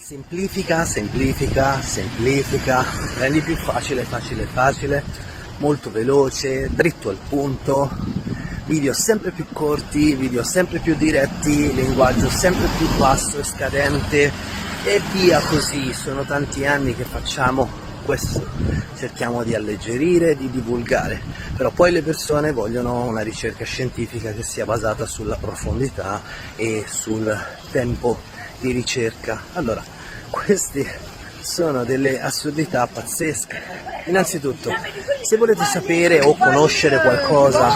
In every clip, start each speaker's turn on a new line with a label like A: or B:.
A: Semplifica, semplifica, semplifica, rendi più facile, facile, facile, molto veloce, dritto al punto, video sempre più corti, video sempre più diretti, linguaggio sempre più basso e scadente e via così. Sono tanti anni che facciamo questo, cerchiamo di alleggerire, di divulgare, però poi le persone vogliono una ricerca scientifica che sia basata sulla profondità e sul tempo di ricerca. Allora, queste sono delle assurdità pazzesche. Innanzitutto, se volete sapere o conoscere qualcosa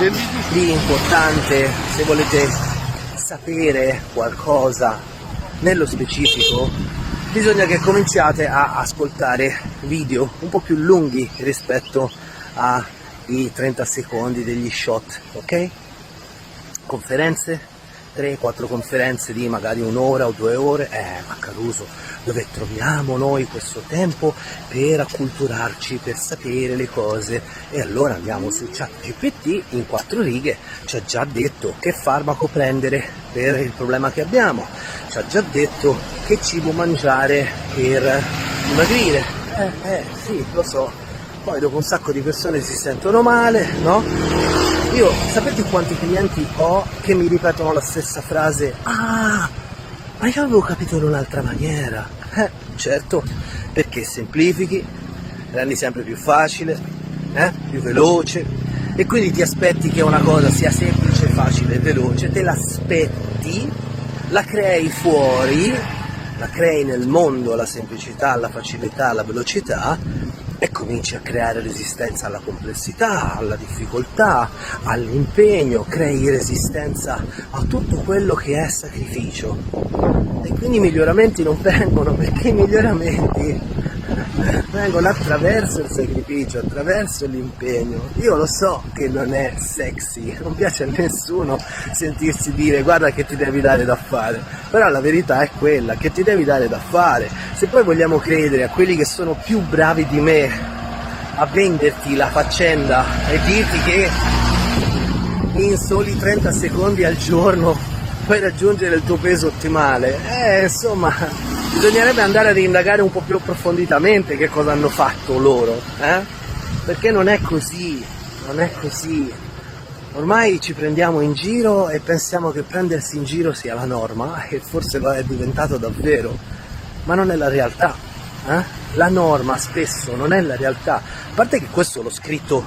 A: di importante, se volete sapere qualcosa nello specifico, bisogna che cominciate a ascoltare video un po' più lunghi rispetto ai 30 secondi degli shot, ok? Conferenze, 3-4 conferenze di magari un'ora o 2 ore, ma Caruso, dove troviamo noi questo tempo per acculturarci, per sapere le cose? E allora andiamo su ChatGPT, in 4 righe ci ha già detto che farmaco prendere per il problema che abbiamo, ci ha già detto che cibo mangiare per dimagrire. Sì, lo so, poi dopo un sacco di persone si sentono male, no? Io, sapete quanti clienti ho che mi ripetono la stessa frase? Ah, ma io avevo capito in un'altra maniera. Certo, perché semplifichi, rendi sempre più facile, più veloce, e quindi ti aspetti che una cosa sia semplice, facile e veloce, te l'aspetti, la crei fuori, la crei nel mondo, la semplicità, la facilità, la velocità, e cominci a creare resistenza alla complessità, alla difficoltà, all'impegno, crei resistenza a tutto quello che è sacrificio. E quindi i miglioramenti non vengono, perché i miglioramenti vengono attraverso il sacrificio, attraverso l'impegno. Io lo so che non è sexy, non piace a nessuno sentirsi dire guarda che ti devi dare da fare, però la verità è quella, che ti devi dare da fare. Se poi vogliamo credere a quelli che sono più bravi di me a venderti la faccenda e dirti che in soli 30 secondi al giorno puoi raggiungere il tuo peso ottimale, insomma, bisognerebbe andare ad indagare un po' più approfonditamente che cosa hanno fatto loro, perché non è così, non è così. Ormai ci prendiamo in giro e pensiamo che prendersi in giro sia la norma, e forse lo è diventato davvero, ma non è la realtà, La norma spesso non è la realtà. A parte che questo l'ho scritto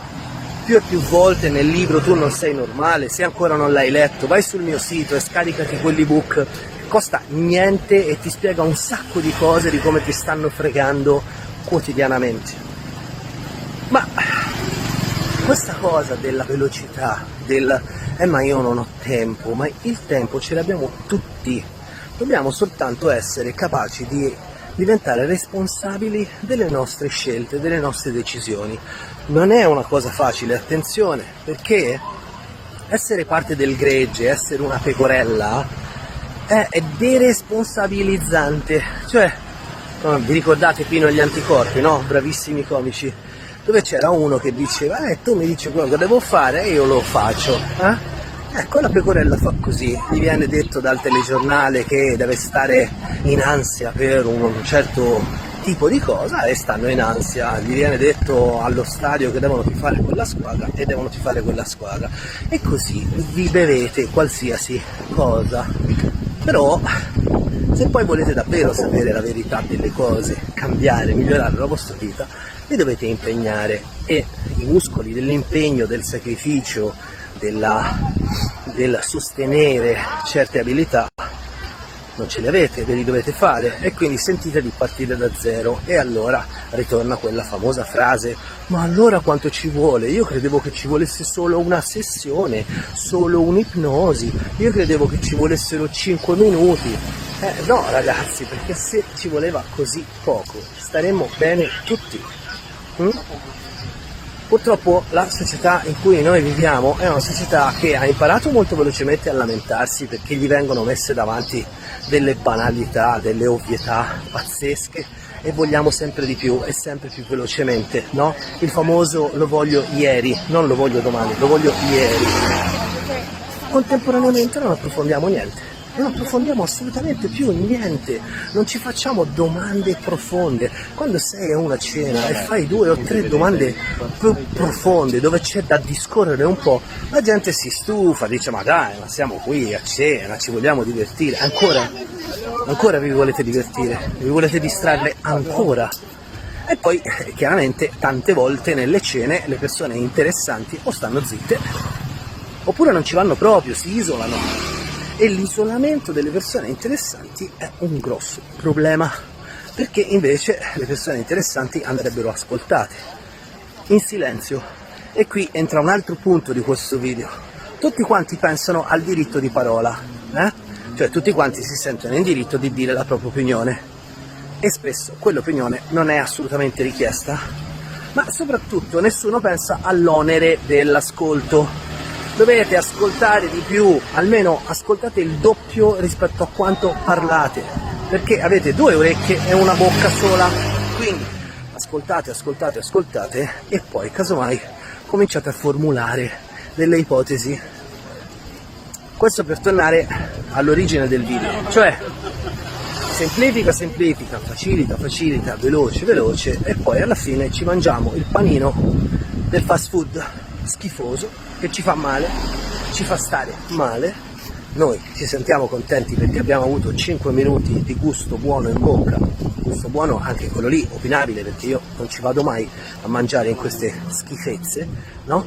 A: più e più volte nel libro Tu non sei normale, se ancora non l'hai letto vai sul mio sito e scaricati quell'ebook, costa niente e ti spiega un sacco di cose di come ti stanno fregando quotidianamente. Ma questa cosa della velocità, ma io non ho tempo, ma il tempo ce l'abbiamo tutti, dobbiamo soltanto essere capaci di diventare responsabili delle nostre scelte, delle nostre decisioni. Non è una cosa facile, attenzione, perché essere parte del gregge, essere una pecorella, è deresponsabilizzante. Cioè, vi ricordate Pino e gli anticorpi, no? Bravissimi comici, dove c'era uno che diceva tu mi dici quello che devo fare e io lo faccio, Ecco, la pecorella fa così, gli viene detto dal telegiornale che deve stare in ansia per un certo tipo di cosa e stanno in ansia, gli viene detto allo stadio che devono tifare quella squadra e devono tifare quella squadra, e così vi bevete qualsiasi cosa. Però se poi volete davvero sapere la verità delle cose, cambiare, migliorare la vostra vita, vi dovete impegnare, e i muscoli dell'impegno, del sacrificio, del sostenere certe abilità non ce li avete, ve li dovete fare, e quindi sentite di partire da zero. E allora ritorna quella famosa frase: ma allora quanto ci vuole? Io credevo che ci volesse solo una sessione, solo un'ipnosi, io credevo che ci volessero 5 minuti. No ragazzi, perché se ci voleva così poco staremmo bene tutti. Purtroppo la società in cui noi viviamo è una società che ha imparato molto velocemente a lamentarsi perché gli vengono messe davanti delle banalità, delle ovvietà pazzesche, e vogliamo sempre di più e sempre più velocemente, no? Il famoso lo voglio ieri, non lo voglio domani, lo voglio ieri. Contemporaneamente non approfondiamo niente. non approfondiamo assolutamente più niente, non ci facciamo domande profonde. Quando sei a una cena e fai 2 o 3 domande più profonde dove c'è da discorrere un po', la gente si stufa, dice ma dai, ma siamo qui a cena, ci vogliamo divertire, ancora vi volete divertire, vi volete distrarre ancora. E poi chiaramente tante volte nelle cene le persone interessanti o stanno zitte oppure non ci vanno proprio, si isolano, e l'isolamento delle persone interessanti è un grosso problema, perché invece le persone interessanti andrebbero ascoltate in silenzio. E qui entra un altro punto di questo video: tutti quanti pensano al diritto di parola, cioè tutti quanti si sentono in diritto di dire la propria opinione, e spesso quell'opinione non è assolutamente richiesta, ma soprattutto nessuno pensa all'onere dell'ascolto. Dovete ascoltare di più, almeno ascoltate il doppio rispetto a quanto parlate, perché avete 2 orecchie e una bocca sola, quindi ascoltate e poi casomai cominciate a formulare delle ipotesi. Questo per tornare all'origine del video, cioè semplifica, facilita, veloce, e poi alla fine ci mangiamo il panino del fast food schifoso che ci fa male, ci fa stare male. Noi ci sentiamo contenti perché abbiamo avuto 5 minuti di gusto buono in bocca, gusto buono anche quello lì, opinabile, perché io non ci vado mai a mangiare in queste schifezze, no?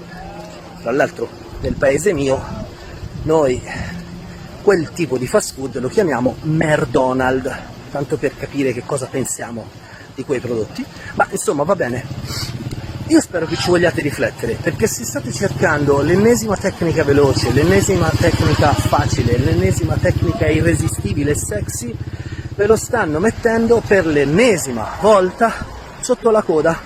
A: Tra l'altro nel paese mio noi quel tipo di fast food lo chiamiamo McDonald's, tanto per capire che cosa pensiamo di quei prodotti. Ma insomma, va bene. Io spero che ci vogliate riflettere, perché se state cercando l'ennesima tecnica veloce, l'ennesima tecnica facile, l'ennesima tecnica irresistibile e sexy, ve lo stanno mettendo per l'ennesima volta sotto la coda.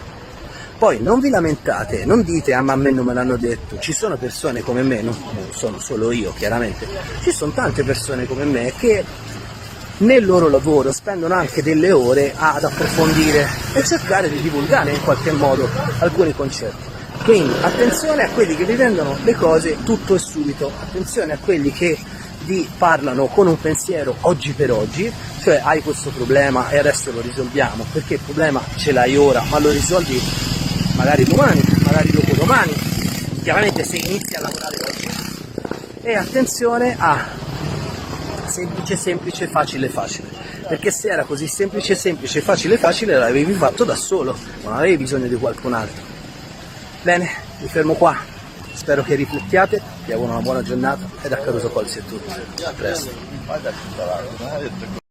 A: Poi non vi lamentate, non dite ah ma a me non me l'hanno detto, ci sono persone come me, non sono solo io chiaramente, ci sono tante persone come me che nel loro lavoro spendono anche delle ore ad approfondire e cercare di divulgare in qualche modo alcuni concetti. Quindi attenzione a quelli che vi vendono le cose tutto e subito, attenzione a quelli che vi parlano con un pensiero oggi per oggi, cioè hai questo problema e adesso lo risolviamo, perché il problema ce l'hai ora, ma lo risolvi magari domani, magari dopodomani, chiaramente se inizi a lavorare oggi. E attenzione a semplice, facile, perché se era così semplice, facile, l'avevi fatto da solo, non avevi bisogno di qualcun altro. Bene, mi fermo qua, spero che riflettiate, vi auguro una buona giornata e da Caruso Colsi è tutto. A presto.